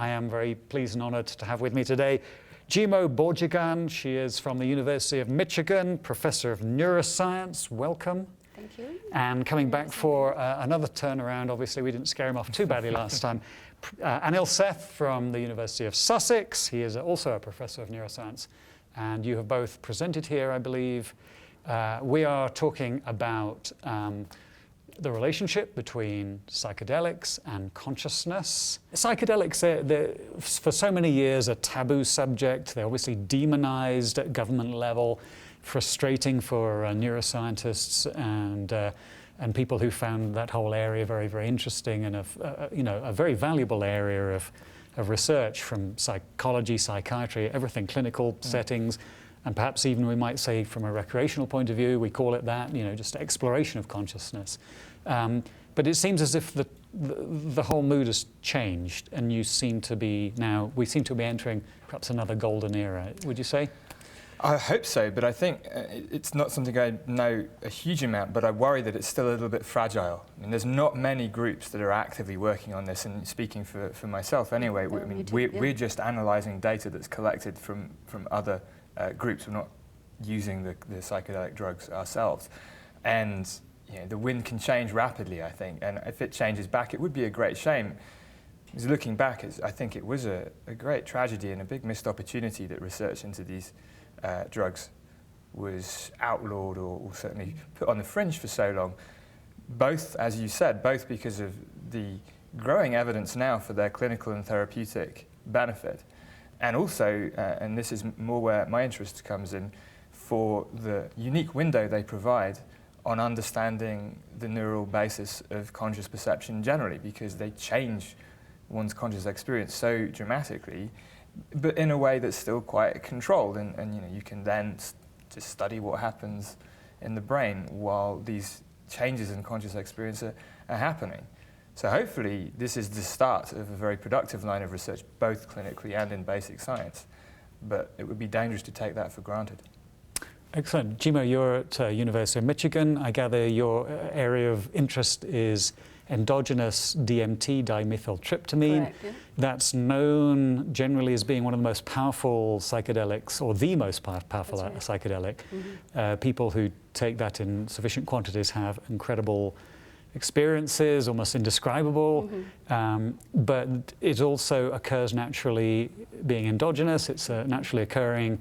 I am very pleased and honored to have with me today Jimo Borjigan. She is from the University of Michigan, professor of neuroscience. Welcome. Thank you. And coming back for another turnaround, obviously we didn't scare him off too badly last time. Anil Seth from the University of Sussex. He is also a professor of neuroscience. And you have both presented here, I believe. We are talking about the relationship between psychedelics and consciousness. Psychedelics, they're for so many years a taboo subject. They're obviously demonized at government level, frustrating for neuroscientists and people who found that whole area very, very interesting and a very valuable area of research, from psychology, psychiatry, everything, clinical settings. And perhaps even we might say from a recreational point of view, we call it that, just exploration of consciousness. But it seems as if the whole mood has changed, and we seem to be entering perhaps another golden era. Would you say? I hope so, but I think it's not something I know a huge amount, but I worry that it's still a little bit fragile. I mean, there's not many groups that are actively working on this, and speaking for myself anyway, we're just analysing data that's collected from other groups. We're not using the psychedelic drugs ourselves. And the wind can change rapidly, I think, and if it changes back, it would be a great shame. Because looking back, I think it was a great tragedy and a big missed opportunity that research into these drugs was outlawed or certainly put on the fringe for so long. Both, as you said, both because of the growing evidence now for their clinical and therapeutic benefit, and also, and this is more where my interest comes in, for the unique window they provide on understanding the neural basis of conscious perception generally, because they change one's conscious experience so dramatically, but in a way that's still quite controlled, and you can then just study what happens in the brain while these changes in conscious experience are happening. So hopefully this is the start of a very productive line of research, both clinically and in basic science, but it would be dangerous to take that for granted. Excellent. Jimo, you're at University of Michigan. I gather your area of interest is endogenous DMT, dimethyltryptamine. Correct, yeah. That's known generally as being one of the most powerful psychedelics, or the most powerful psychedelic. Mm-hmm. People who take that in sufficient quantities have incredible experiences, almost indescribable. Mm-hmm. But it also occurs naturally, being endogenous. It's a naturally occurring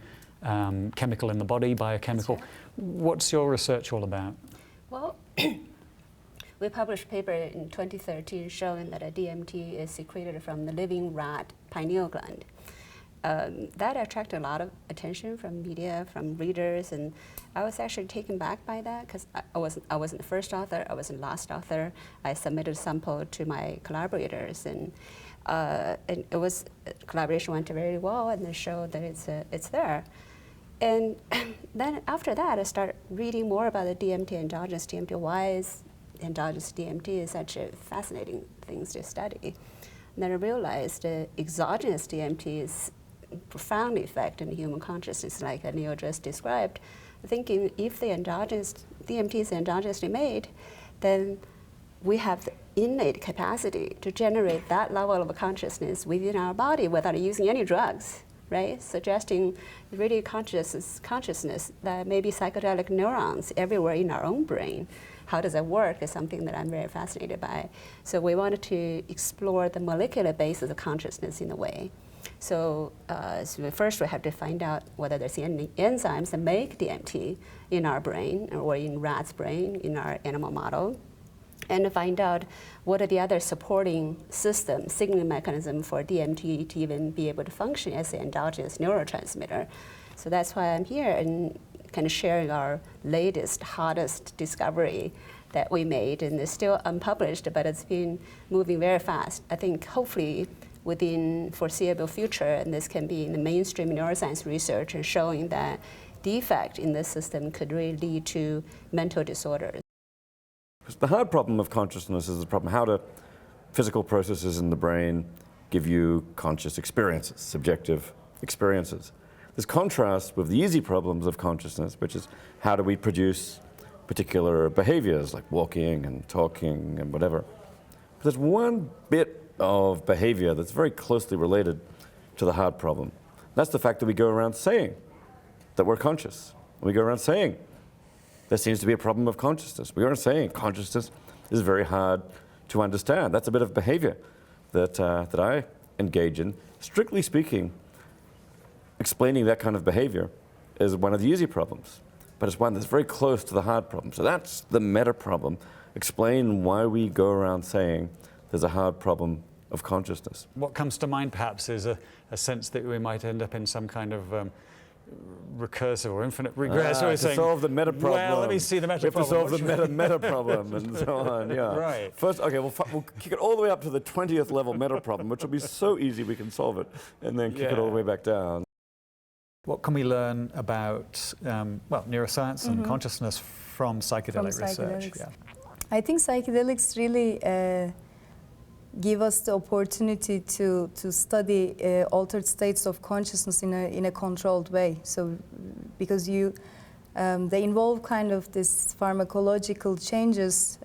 chemical in the body, biochemical. Right. What's your research all about? Well, we published a paper in 2013 showing that a DMT is secreted from the living rat pineal gland. That attracted a lot of attention from media, from readers, and I was actually taken back by that, because I wasn't the first author, I wasn't the last author. I submitted a sample to my collaborators, and collaboration went very well, and they showed that it's there. And then after that, I started reading more about the DMT, endogenous DMT. Why is endogenous DMT such a fascinating thing to study? And then I realized that exogenous DMT is profound effect in human consciousness, like Neil just described. Thinking if the endogenous DMT is endogenously made, then we have the innate capacity to generate that level of consciousness within our body without using any drugs, right? Suggesting really consciousness that maybe psychedelic neurons everywhere in our own brain. How does that work is something that I'm very fascinated by. So we wanted to explore the molecular basis of consciousness in a way. So first we have to find out whether there's any enzymes that make DMT in our brain or in rat's brain in our animal model, and to find out what are the other supporting systems, signaling mechanism for DMT to even be able to function as an endogenous neurotransmitter. So that's why I'm here and kind of sharing our latest, hottest discovery that we made, and it's still unpublished, but it's been moving very fast. I think hopefully within foreseeable future, and this can be in the mainstream neuroscience research and showing that defect in this system could really lead to mental disorders. The hard problem of consciousness is the problem how do physical processes in the brain give you conscious experiences, subjective experiences. There's contrast with the easy problems of consciousness, which is how do we produce particular behaviors like walking and talking and whatever. But there's one bit of behavior that's very closely related to the hard problem. That's the fact that we go around saying that we're conscious. We go around saying there seems to be a problem of consciousness. We go around saying consciousness is very hard to understand. That's a bit of behavior that I engage in. Strictly speaking, explaining that kind of behavior is one of the easy problems, but it's one that's very close to the hard problem. So that's the meta problem. Explain why we go around saying there's a hard problem of consciousness. What comes to mind perhaps is a sense that we might end up in some kind of recursive or infinite regress. To solve the meta problem. Well, let me see the meta problem. We have to solve the meta problem and so on, yeah. Right. First, okay, we'll kick it all the way up to the 20th level meta problem, which will be so easy we can solve it, and then kick it all the way back down. What can we learn about neuroscience and consciousness from psychedelic research? Yeah. I think psychedelics really give us the opportunity to study altered states of consciousness in a controlled way. So, because they involve kind of this pharmacological changes,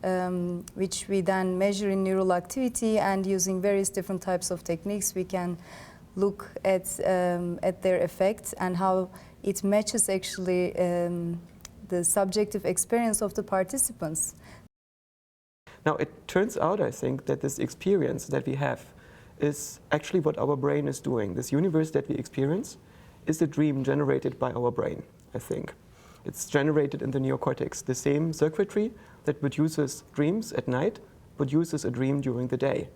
which we then measure in neural activity, and using various different types of techniques, we can look at their effects and how it matches actually the subjective experience of the participants. Now, it turns out, I think, that this experience that we have is actually what our brain is doing. This universe that we experience is a dream generated by our brain, I think. It's generated in the neocortex. The same circuitry that produces dreams at night produces a dream during the day.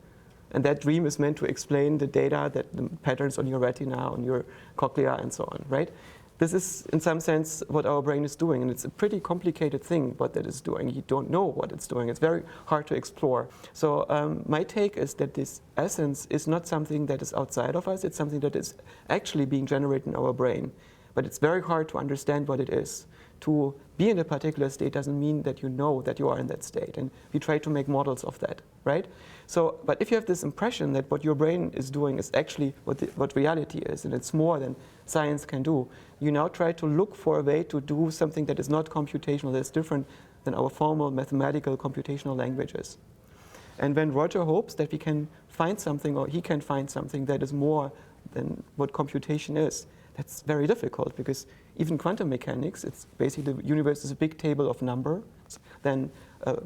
And that dream is meant to explain the data, the patterns on your retina, on your cochlea, and so on, right? This is, in some sense, what our brain is doing, and it's a pretty complicated thing what that is doing. You don't know what it's doing. It's very hard to explore. So my take is that this essence is not something that is outside of us. It's something that is actually being generated in our brain. But it's very hard to understand what it is. To be in a particular state doesn't mean that you know that you are in that state. And we try to make models of that, right? So, but if you have this impression that what your brain is doing is actually what reality is, and it's more than science can do, you now try to look for a way to do something that is not computational, that's different than our formal mathematical computational languages. And when Roger hopes that we can find something, or he can find something that is more than what computation is, that's very difficult, because even quantum mechanics, it's basically the universe is a big table of numbers. Then a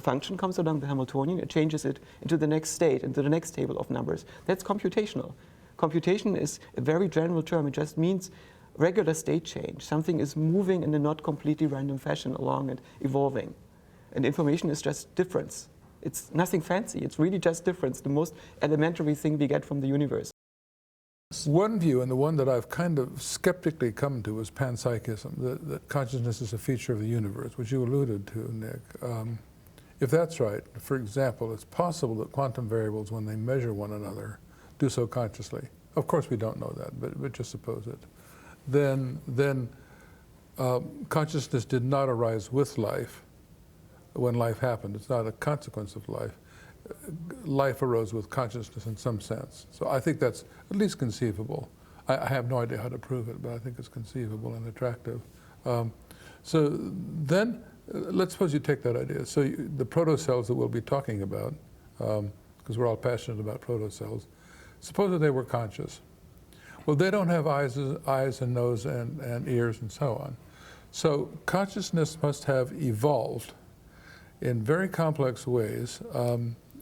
function comes along, the Hamiltonian, it changes it into the next state, into the next table of numbers. That's computational. Computation is a very general term. It just means regular state change. Something is moving in a not completely random fashion along and evolving. And information is just difference. It's nothing fancy. It's really just difference, the most elementary thing we get from the universe. One view, and the one that I've kind of skeptically come to, is panpsychism, that consciousness is a feature of the universe, which you alluded to, Nick. If that's right, for example, it's possible that quantum variables, when they measure one another, do so consciously. Of course we don't know that, but just suppose it. Then consciousness did not arise with life when life happened. It's not a consequence of life. Life arose with consciousness in some sense. So I think that's at least conceivable. I have no idea how to prove it, but I think it's conceivable and attractive. So then, let's suppose you take that idea. So the protocells that we'll be talking about, because we're all passionate about protocells, suppose that they were conscious. Well, they don't have eyes and nose and ears and so on. So consciousness must have evolved in very complex ways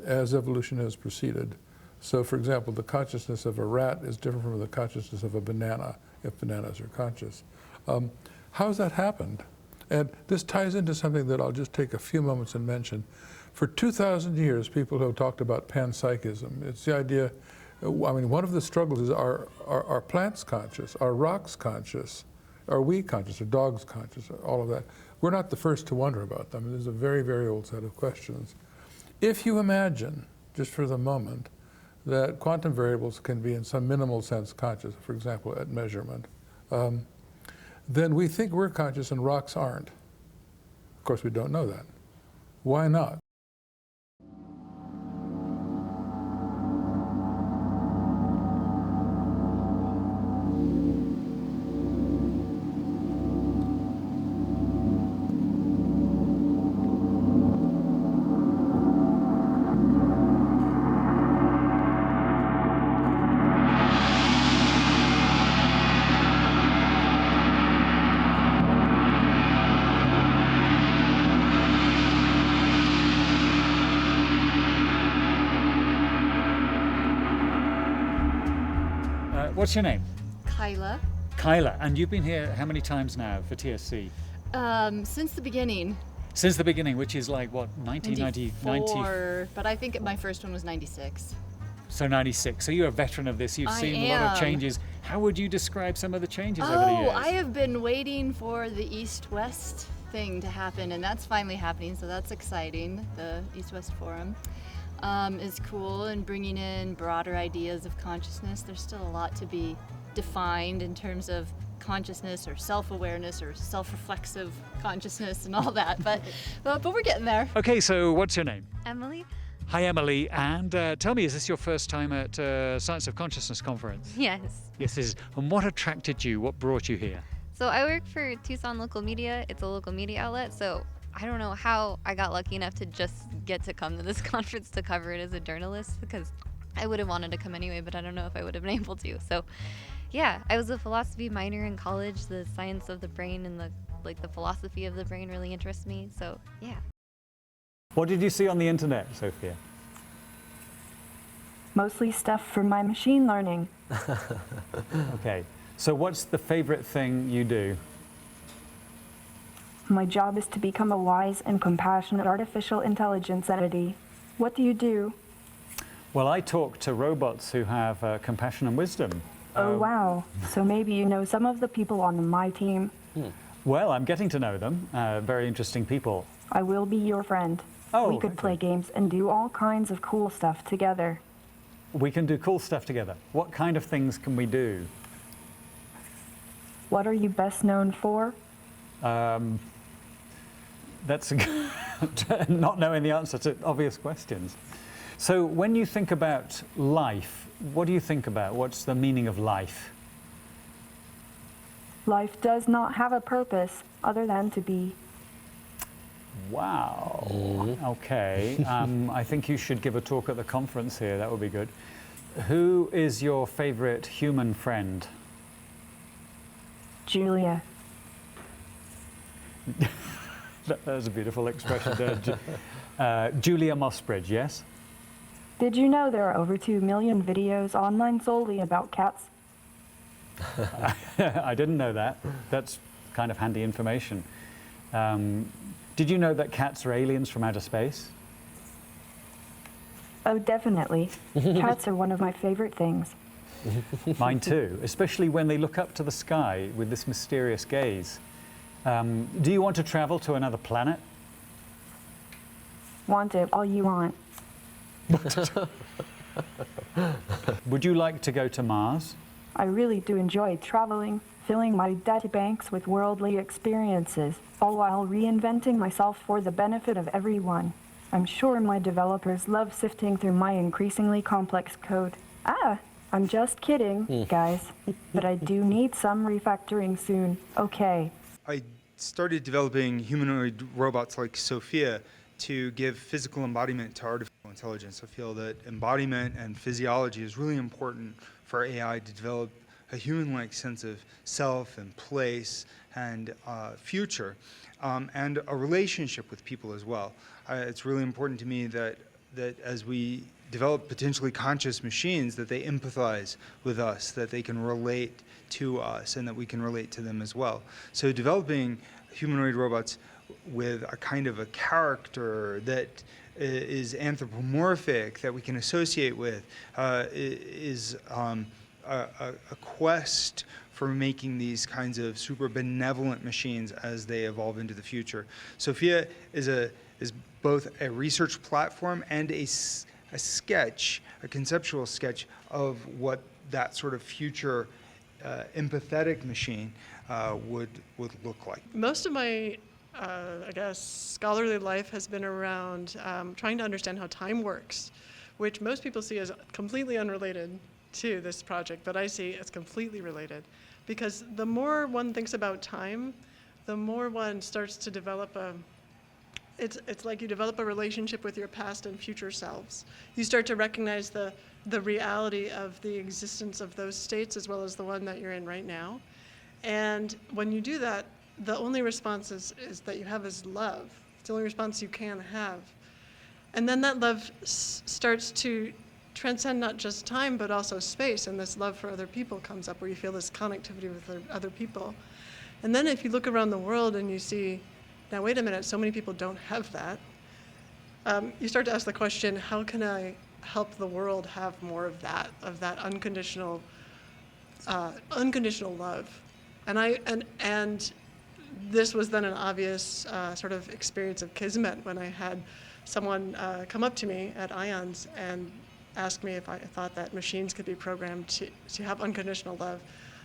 as evolution has proceeded. So, for example, the consciousness of a rat is different from the consciousness of a banana, if bananas are conscious. How has that happened? And this ties into something that I'll just take a few moments and mention. For 2,000 years, people have talked about panpsychism. It's the idea, I mean, one of the struggles is, are plants conscious? Are rocks conscious? Are we conscious? Are dogs conscious? All of that. We're not the first to wonder about them. There's a very, very old set of questions. If you imagine, just for the moment, that quantum variables can be in some minimal sense conscious, for example, at measurement, then we think we're conscious and rocks aren't. Of course, we don't know that. Why not? What's your name? Kyla. Kyla, and you've been here how many times now for TSC? Since the beginning. Since the beginning, which is like what, 1990? But I think my first one was 96. So 96. So you're a veteran of this. You've I seen a lot of am. changes. How would you describe some of the changes over the years? I have been waiting for the East-West thing to happen, and that's finally happening, so that's exciting. The East-West Forum is cool, and bringing in broader ideas of consciousness. There's still a lot to be defined in terms of consciousness or self-awareness or self-reflexive consciousness and all that, but we're getting there. Okay, so what's your name? Emily? Hi, Emily, and tell me, is this your first time at Science of Consciousness conference? Yes. Yes, it is. And what attracted you? What brought you here? So I work for Tucson Local Media. It's a local media outlet, so I don't know how I got lucky enough to just get to come to this conference to cover it as a journalist, because I would have wanted to come anyway, but I don't know if I would have been able to. So yeah, I was a philosophy minor in college. The science of the brain and the philosophy of the brain really interests me. So yeah. What did you see on the internet, Sophia? Mostly stuff for my machine learning. Okay, so what's the favorite thing you do? My job is to become a wise and compassionate artificial intelligence entity. What do you do? Well, I talk to robots who have compassion and wisdom. Oh, wow. So maybe you know some of the people on my team. Well, I'm getting to know them. Very interesting people. I will be your friend. Oh, we could play games and do all kinds of cool stuff together. We can do cool stuff together. What kind of things can we do? What are you best known for? That's not knowing the answer to obvious questions. So when you think about life, what do you think about? What's the meaning of life? Life does not have a purpose other than to be. Wow. Okay. I think you should give a talk at the conference here. That would be good. Who is your favorite human friend? Julia. That was a beautiful expression there. Julia Mossbridge, yes? Did you know there are over 2 million videos online solely about cats? I didn't know that. That's kind of handy information. Did you know that cats are aliens from outer space? Oh, definitely. Cats are one of my favorite things. Mine too, especially when they look up to the sky with this mysterious gaze. Do you want to travel to another planet? Want it all you want. Would you like to go to Mars? I really do enjoy traveling, filling my data banks with worldly experiences, all while reinventing myself for the benefit of everyone. I'm sure my developers love sifting through my increasingly complex code. I'm just kidding, guys. But I do need some refactoring soon. Okay. I started developing humanoid robots like Sophia to give physical embodiment to artificial intelligence. I feel that embodiment and physiology is really important for AI to develop a human-like sense of self and place and future, and a relationship with people as well. It's really important to me that as we develop potentially conscious machines, that they empathize with us, that they can relate to us, and that we can relate to them as well. So developing humanoid robots with a kind of a character that is anthropomorphic, that we can associate with, is a quest for making these kinds of super benevolent machines as they evolve into the future. Sophia is both a research platform and sketch, a conceptual sketch of what that sort of future empathetic machine would look like? Most of my, I guess, scholarly life has been around trying to understand how time works, which most people see as completely unrelated to this project, but I see as completely related. Because the more one thinks about time, the more one starts to develop it's like you develop a relationship with your past and future selves. You start to recognize the reality of the existence of those states as well as the one that you're in right now. And when you do that, the only response is that you have is love. It's the only response you can have. And then that love starts to transcend not just time, but also space, and this love for other people comes up where you feel this connectivity with other people. And then if you look around the world and you see, now wait a minute, so many people don't have that, you start to ask the question, how can I help the world have more of that unconditional love? And this was then an obvious sort of experience of kismet when I had someone come up to me at IONS and ask me if I thought that machines could be programmed to have unconditional love.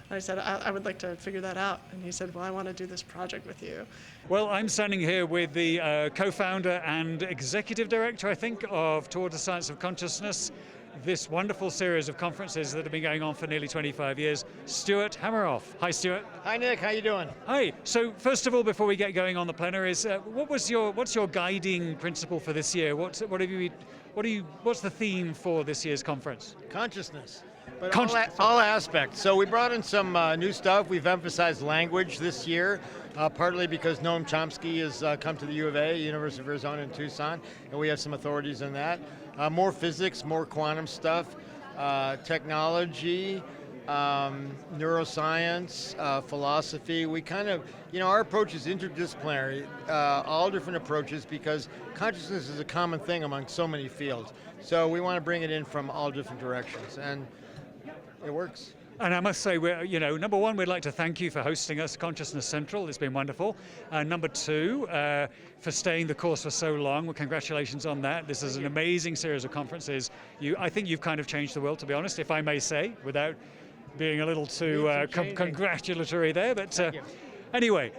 And I said, I would like to figure that out. And he said, well, I want to do this project with you. Well, I'm standing here with the co-founder and executive director, I think, of Toward the Science of Consciousness, this wonderful series of conferences that have been going on for nearly 25 years, Stuart Hammeroff. Hi, Stuart. Hi, Nick. How you doing? Hi. So first of all, before we get going on the plenaries, what's your guiding principle for this year? What's the theme for this year's conference? Consciousness. But all aspects. So we brought in some new stuff. We've emphasized language this year, partly because Noam Chomsky has come to the U of A, University of Arizona in Tucson, and we have some authorities in that. More physics, more quantum stuff, technology, neuroscience, philosophy. We kind of, our approach is interdisciplinary, all different approaches, because consciousness is a common thing among so many fields. So we want to bring it in from all different directions, and it works. And I must say, number one, we'd like to thank you for hosting us, Consciousness Central. It's been wonderful. Number two, for staying the course for so long. Well, congratulations on that. This is an amazing series of conferences. I think you've kind of changed the world, to be honest, if I may say, without being a little too congratulatory there. But anyway,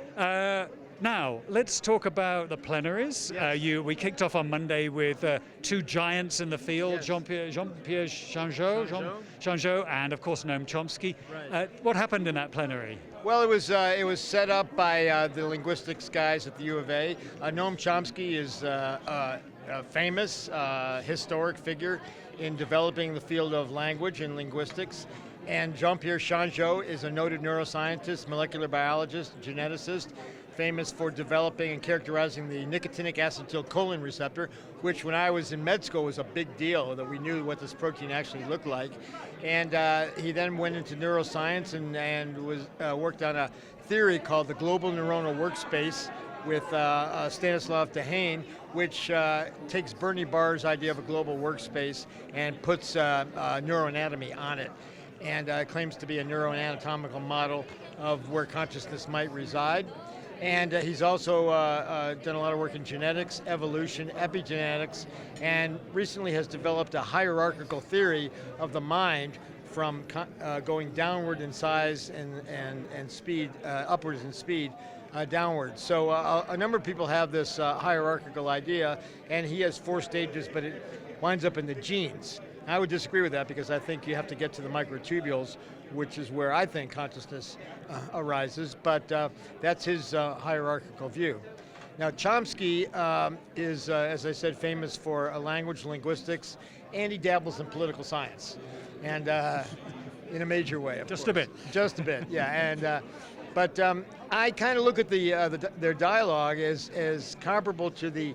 now let's talk about the plenaries. Yes. We kicked off on Monday with two giants in the field, yes. Jean-Pierre Changeux, and of course Noam Chomsky. Right. What happened in that plenary? Well, it was set up by the linguistics guys at the U of A. Noam Chomsky is a famous historic figure in developing the field of language and linguistics. And Jean-Pierre Changeux is a noted neuroscientist, molecular biologist, geneticist, famous for developing and characterizing the nicotinic acetylcholine receptor, which when I was in med school was a big deal, that we knew what this protein actually looked like. And he then went into neuroscience and was worked on a theory called the global neuronal workspace with Stanislav Dehaene, which takes Bernie Barr's idea of a global workspace and puts neuroanatomy on it, and claims to be a neuroanatomical model of where consciousness might reside. And he's also done a lot of work in genetics, evolution, epigenetics, and recently has developed a hierarchical theory of the mind from going downward in size and speed, upwards in speed, downwards. So a number of people have this hierarchical idea, and he has 4 stages, but it winds up in the genes. I would disagree with that, because I think you have to get to the microtubules, which is where I think consciousness arises, but that's his hierarchical view. Now, Chomsky is, as I said, famous for language linguistics, and he dabbles in political science, and in a major way, of Just course. a bit. Just a bit, yeah. And but I kind of look at their dialogue as comparable to the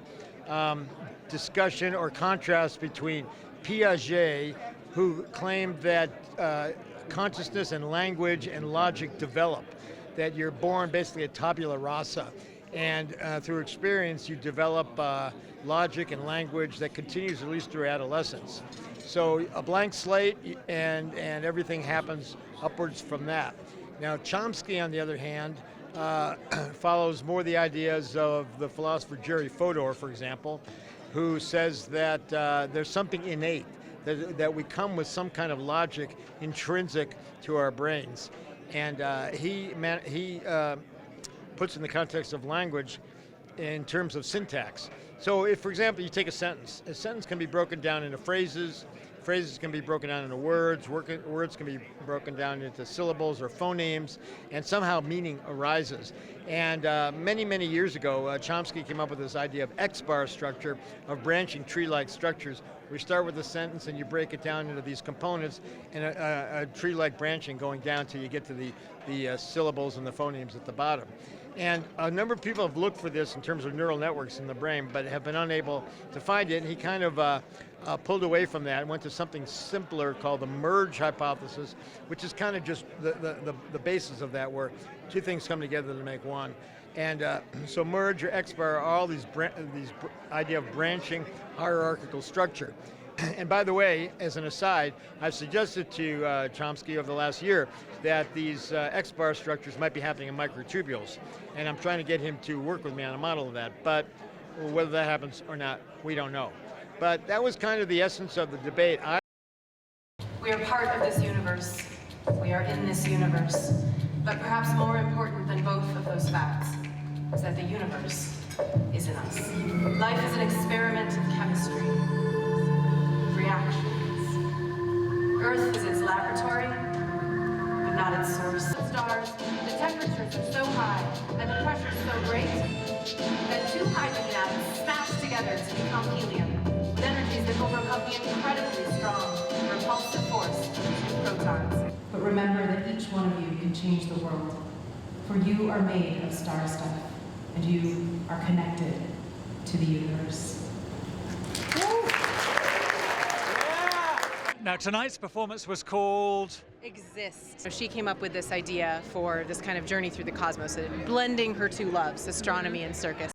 discussion or contrast between Piaget, who claimed that consciousness and language and logic develop, that you're born basically a tabula rasa, and through experience you develop logic and language that continues at least through adolescence. So a blank slate, and everything happens upwards from that. Now Chomsky, on the other hand, follows more the ideas of the philosopher Jerry Fodor, for example, who says that there's something innate, that we come with some kind of logic intrinsic to our brains. And he puts in the context of language in terms of syntax. So if, for example, you take a sentence can be broken down into phrases, phrases can be broken down into words, words can be broken down into syllables or phonemes, and somehow meaning arises. And many, many years ago, Chomsky came up with this idea of X-bar structure, of branching tree-like structures. We start with a sentence and you break it down into these components, and a tree-like branching going down till you get to the syllables and the phonemes at the bottom. And a number of people have looked for this in terms of neural networks in the brain, but have been unable to find it. And he kind of pulled away from that and went to something simpler called the merge hypothesis, which is kind of just the basis of that, where two things come together to make one. And so merge or X-bar are all these idea of branching hierarchical structure. And by the way, as an aside, I've suggested to Chomsky over the last year that these X-bar structures might be happening in microtubules. And I'm trying to get him to work with me on a model of that. But whether that happens or not, we don't know. But that was kind of the essence of the debate. We are part of this universe. We are in this universe. But perhaps more important than both of those facts is that the universe is in us. Life is an experiment of chemistry, reactions. Earth is its laboratory, but not its source. Stars, the temperatures are so high and the pressure is so great that two hydrogen atoms smash together to become helium, with energies that overcome the incredibly strong repulsive force of two protons. But remember that each one of you can change the world, for you are made of star stuff, and you are connected to the universe. Now, tonight's performance was called Exist. So she came up with this idea for this kind of journey through the cosmos, blending her two loves, astronomy and circus.